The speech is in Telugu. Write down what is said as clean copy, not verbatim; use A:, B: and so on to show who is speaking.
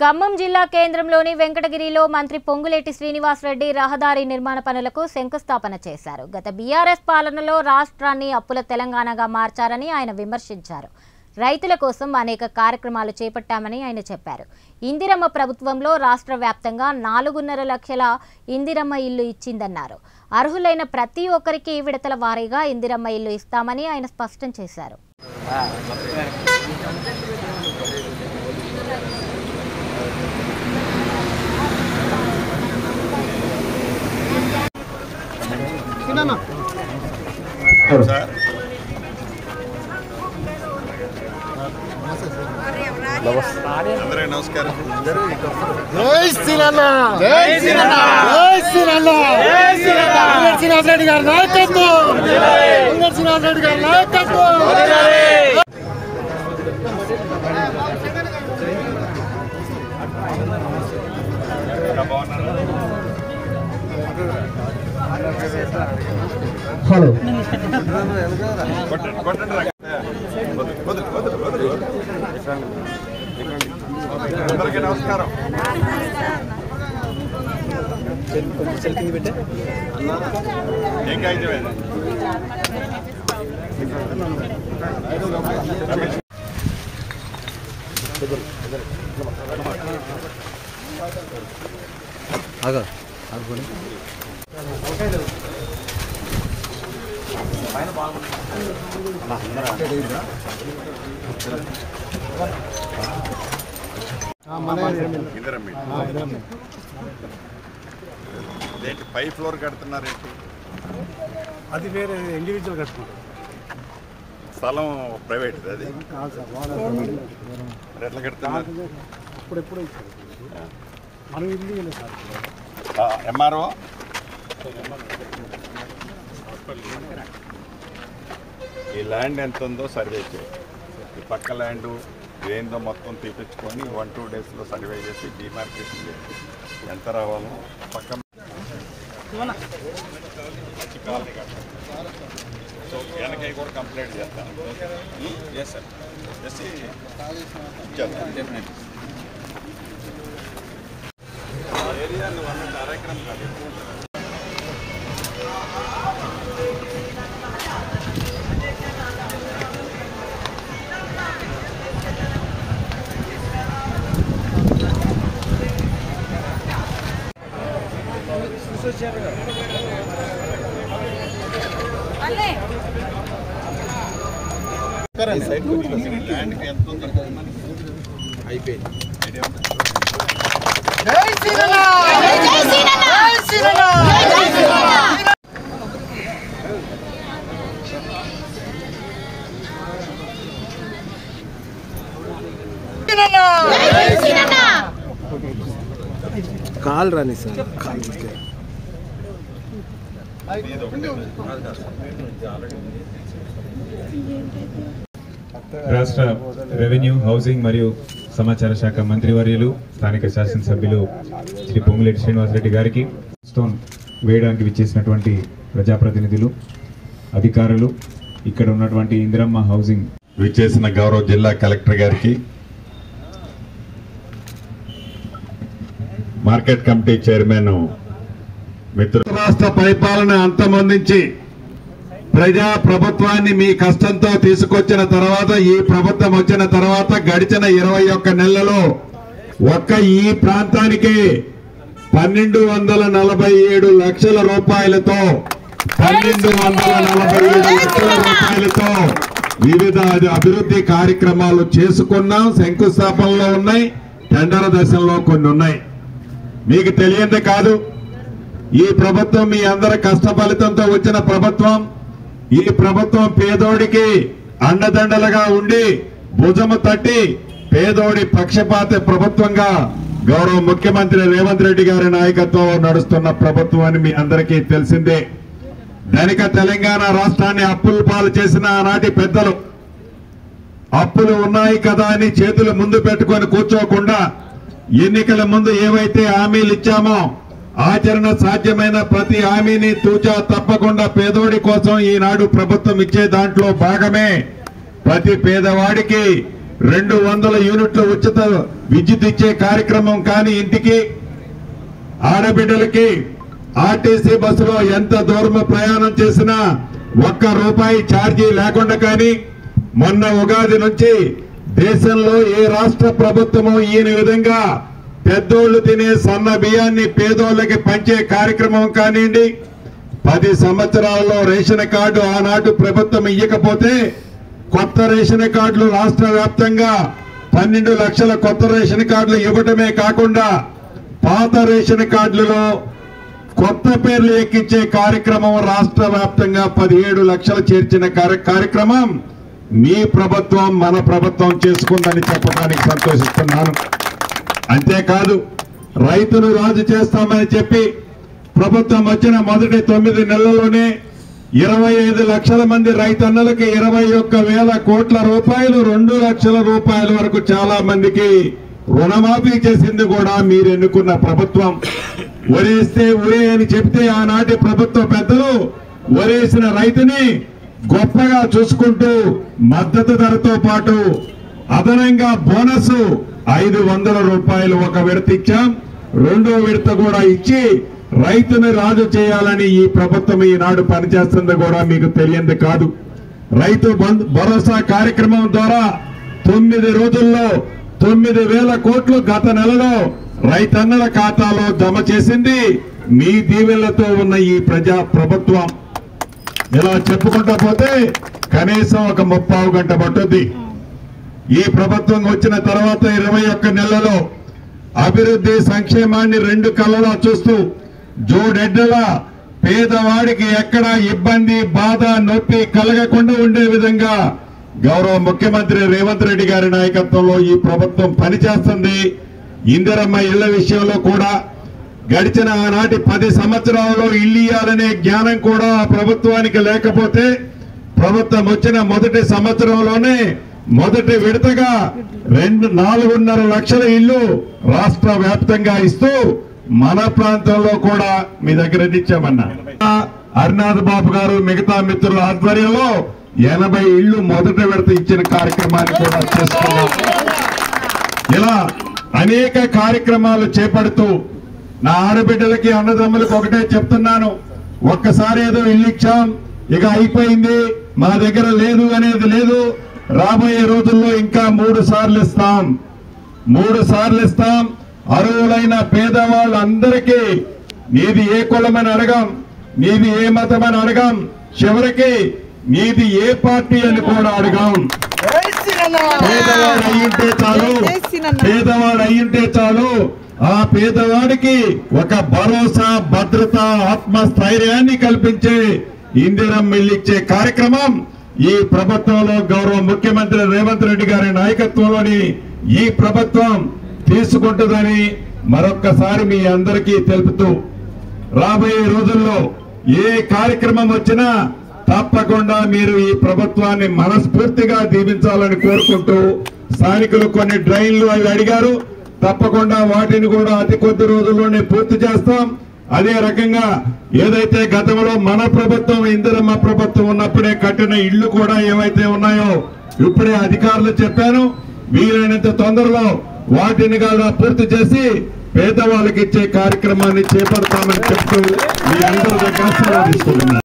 A: ఖమ్మం జిల్లా కేంద్రంలోని వెంకటగిరిలో మంత్రి పొంగులేటి శ్రీనివాసరెడ్డి రహదారి నిర్మాణ పనులకు శంకుస్థాపన చేశారు. గత బీఆర్ఎస్ పాలనలో రాష్ట్రాన్ని అప్పుల తెలంగాణగా మార్చారని ఆయన విమర్శించారు. రైతుల కోసం అనేక కార్యక్రమాలు చేపట్టామని ఆయన చెప్పారు. ఇందిరమ్మ ప్రభుత్వంలో రాష్ట్ర వ్యాప్తంగా 4.5 లక్షల ఇందిరమ్మ ఇల్లు ఇచ్చిందన్నారు. అర్హులైన ప్రతి ఒక్కరికి విడతల వారీగా ఇందిరమ్మ ఇల్లు ఇస్తామని ఆయన స్పష్టం చేశారు.
B: నమస్కారం.
C: జై శ్రీరామ, జై శ్రీరామ, జై శ్రీరామ, జై శ్రీరామ. శ్రీనివాసరెడ్డి గారి నాయకత్వం, శ్రీనివాసరెడ్డి గారి నాయకత్వం. హలో
B: అందరికీ నమస్కారం. ఏం కాగితం ఏంటి పై ఫ్లోర్ కడుతున్నారు? ఏంటి
C: అది వేరే ఇండివిజువల్ కట్టుకుంటారు.
B: స్థలం ప్రైవేట్ అది ఎట్లా కడుతున్నారు?
C: అప్పుడెప్పుడు మనం ఇల్లు
B: ఎంఆర్ఓ ఈ ల్యాండ్ ఎంత ఉందో సర్వే చేయాలి. ఈ పక్క ల్యాండ్ ఏందో మొత్తం తీపించుకొని 1-2 డేస్లో సర్వే చేసి డిమార్కేషన్ చేసి ఎంత రావాలో పక్క సో వెనకై కూడా కంప్లైంట్ చేస్తాను. ఎస్ సార్ చేసి చేస్తాను. డెఫినెట్లీ ఏరియాని 1 ఎకరం కాదు. ల్యాండ్కి ఎంత ఉందో అయిపోయింది.
C: జై శ్రీరామ, జై శ్రీరామ, జై శ్రీరామ, జై శ్రీరామ. కాల్ రాని సార్, కాల్
D: రాష్ట్ర రెవెన్యూ, హౌసింగ్ మరియు సమాచార శాఖ మంత్రివర్యులు, స్థానిక శాసనసభ్యులు శ్రీ పొంగులేటి శ్రీనివాసరెడ్డి గారికి, స్టోన్ వేయడానికి విచ్చేసినటువంటి ప్రజాప్రతినిధులు, అధికారులు, ఇక్కడ ఉన్నటువంటి ఇందిరమ్మ హౌసింగ్
B: విచ్చేసిన గౌరవ జిల్లా కలెక్టర్ గారికి, మార్కెట్ కమిటీ చైర్మన్ మిత్రులు, రాష్ట్ర పరిపాలన అంతమొందించి ప్రజా ప్రభుత్వాన్ని మీ కష్టంతో తీసుకొచ్చిన తర్వాత, ఈ ప్రభుత్వం వచ్చిన తర్వాత గడిచిన 21 నెలలలో ఒక్క ఈ ప్రాంతానికి 1247 లక్షల రూపాయలతో వివిధ అభివృద్ధి కార్యక్రమాలు చేసుకున్నాం. శంకుస్థాపనలో ఉన్నాయి, టెండర్ దశల్లో కొన్ని ఉన్నాయి. మీకు తెలియంది కాదు, ఈ ప్రభుత్వం మీ అందరి కష్ట ఫలితంతో వచ్చిన ప్రభుత్వం. ఈ ప్రభుత్వం పేదోడికి అండదండలుగా ఉండి భుజము తట్టి పేదోడి పక్షపాత ప్రభుత్వంగా గౌరవ ముఖ్యమంత్రి రేవంత్ రెడ్డి గారి నాయకత్వంలో నడుస్తున్న ప్రభుత్వం అని మీ అందరికీ తెలిసిందే. ధనిక తెలంగాణ రాష్ట్రాన్ని అప్పుల పాలు చేసిన ఆనాటి పెద్దలు అప్పులు ఉన్నాయి కదా అని చేతులు ముందు పెట్టుకొని కూర్చోకుండా ఎన్నికల ముందు ఏవైతే హామీలు ఇచ్చామో ఆచరణ సాధ్యమైన ప్రతి హామీని తూచా తప్పకుండా పేదోడి కోసం ఈనాడు ప్రభుత్వం ఇచ్చే దాంట్లో భాగమే ప్రతి పేదవాడికి 200 యూనిట్ల ఉచిత విద్యుత్ ఇచ్చే కార్యక్రమం కానీ ఇంటికి ఆడబిడ్డలకి ఆర్టీసీ బస్సులో ఎంత దూరం ప్రయాణం చేసినా ₹1 ఛార్జీ లేకుండా కానీ మొన్న ఉగాది నుంచి దేశంలో ఏ రాష్ట్ర ప్రభుత్వము ఈయన విధంగా పెద్దోళ్లు తినే సన్న బియ్యాన్ని పేదోళ్ళకి పంచే కార్యక్రమం కానివ్వండి 10 సంవత్సరాలలో రేషన్ కార్డు ఆనాడు ప్రభుత్వం ఇవ్వకపోతే కొత్త రేషన్ కార్డులు రాష్ట్ర వ్యాప్తంగా 12 లక్షల కొత్త రేషన్ కార్డులు ఇవ్వడమే కాకుండా పాత రేషన్ కార్డులలో కొత్త పేర్లు ఎక్కించే కార్యక్రమం రాష్ట్ర వ్యాప్తంగా 17 లక్షలు చేర్చిన కార్యక్రమం మీ ప్రభుత్వం మన ప్రభుత్వం చేసుకుందని చెప్పడానికి సంతోషిస్తున్నాను. అంతేకాదు రైతును రాజు చేస్తామని చెప్పి ప్రభుత్వం వచ్చిన మొదటి 9 నెలల్లోనే 25 లక్షల మంది రైతన్నలకి 21,000 కోట్ల రూపాయలు 2 లక్షల రూపాయల వరకు చాలా మందికి రుణమాఫీ చేసింది కూడా మీరు ఎన్నుకున్న ప్రభుత్వం. వరేస్తే ఉరే అని చెప్తే ఆనాటి ప్రభుత్వ పెద్దలు వరేసిన రైతుని గొప్పగా చూసుకుంటూ మద్దతు ధరతో పాటు అదనంగా బోనస్ 500 రూపాయలు ఒక విడత ఇచ్చాం. రెండో విడత కూడా ఇచ్చి రైతుని రాజు చేయాలని ఈ ప్రభుత్వం ఈనాడు పనిచేస్తుంది కూడా మీకు తెలియంది కాదు. రైతు భరోసా కార్యక్రమం ద్వారా 9 రోజుల్లో 9,000 కోట్లు గత నెలలో రైతన్నల ఖాతాలో జమ చేసింది మీ దీవెనలతో ఉన్న ఈ ప్రభుత్వం. ఇలా చెప్పుకుంటా పోతే కనీసం ఒక 30 గంట పట్టుద్ది. ఈ ప్రభుత్వం వచ్చిన తర్వాత 21 నెలలలో అభివృద్ధి సంక్షేమాన్ని 2 కళ్ళలా చూస్తూ జోడెడ్డలా పేదవాడికి ఎక్కడా ఇబ్బంది బాధ నొప్పి కలగకుండా ఉండే విధంగా గౌరవ ముఖ్యమంత్రి రేవంత్ రెడ్డి గారి నాయకత్వంలో ఈ ప్రభుత్వం పనిచేస్తుంది. ఇందిరమ్మ ఇళ్ల విషయంలో కూడా గడిచిన ఆనాటి 10 సంవత్సరాలలో ఇల్లు ఇయ్యాలనే జ్ఞానం కూడా ప్రభుత్వానికి లేకపోతే ప్రభుత్వం వచ్చిన మొదటి సంవత్సరంలోనే మొదటి విడతగా 4.5 లక్షల ఇళ్లు రాష్ట్ర వ్యాప్తంగా ఇస్తూ మన ప్రాంతంలో కూడా మీ దగ్గర ఇచ్చామన్నా. హరినాథ్ బాబు గారు మిగతా మిత్రుల ఆధ్వర్యంలో 80 ఇళ్లు మొదటి విడత ఇచ్చిన కార్యక్రమాన్ని కూడా చేసుకున్నాం. ఇలా అనేక కార్యక్రమాలు చేపడుతూ నా ఆడబిడ్డలకి అన్నదమ్ములకు ఒకటే చెప్తున్నాను, ఒక్కసారి ఏదో ఇల్లు ఇచ్చాం ఇక అయిపోయింది మా దగ్గర లేదు అనేది లేదు. రాబోయే రోజుల్లో ఇంకా 3 సార్లు ఇస్తాం. 3 సార్లు ఇస్తాం. అర్హులైన పేదవాళ్ళందరికీ నీది ఏ కులమని అడగాం, నీది ఏ మతమని అడగాం, చివరికి నీది ఏ పార్టీ అని కూడా అడగాం. పేదవాడు అయ్యుంటే చాలు, పేదవాడు అయ్యుంటే చాలు. ఆ పేదవాడికి ఒక భరోసా భద్రత ఆత్మస్థైర్యాన్ని కల్పించే ఇందిరమ్మ ఇల్లు ఇచ్చే కార్యక్రమం ఈ ప్రభుత్వంలో గౌరవ ముఖ్యమంత్రి రేవంత్ రెడ్డి గారి నాయకత్వంలోని ఈ ప్రభుత్వం తీసుకుంటుందని మరొక్కసారి మీ అందరికీ తెలుపుతూ రాబోయే రోజుల్లో ఏ కార్యక్రమం వచ్చినా తప్పకుండా మీరు ఈ ప్రభుత్వాన్ని మనస్ఫూర్తిగా దీవించాలని కోరుకుంటూ స్థానికులు కొన్ని డ్రైన్లు అవి అడిగారు, తప్పకుండా వాటిని కూడా అతి కొద్ది రోజుల్లోనే పూర్తి చేస్తాం. అదే రకంగా ఏదైతే గతంలో మన ప్రభుత్వం ఇందిరమ్మ ప్రభుత్వం ఉన్నప్పుడే కట్టిన ఇళ్లు కూడా ఏవైతే ఉన్నాయో ఇప్పుడే అధికారులు చెప్పాను, వీలైనంత తొందరలో వాటిని కూడా పూర్తి చేసి పేదవాళ్ళకి ఇచ్చే కార్యక్రమాన్ని చేపడతామని చెప్తూ మీ అందరి దగ్గర సెలవు తీసుకుంటున్నాను.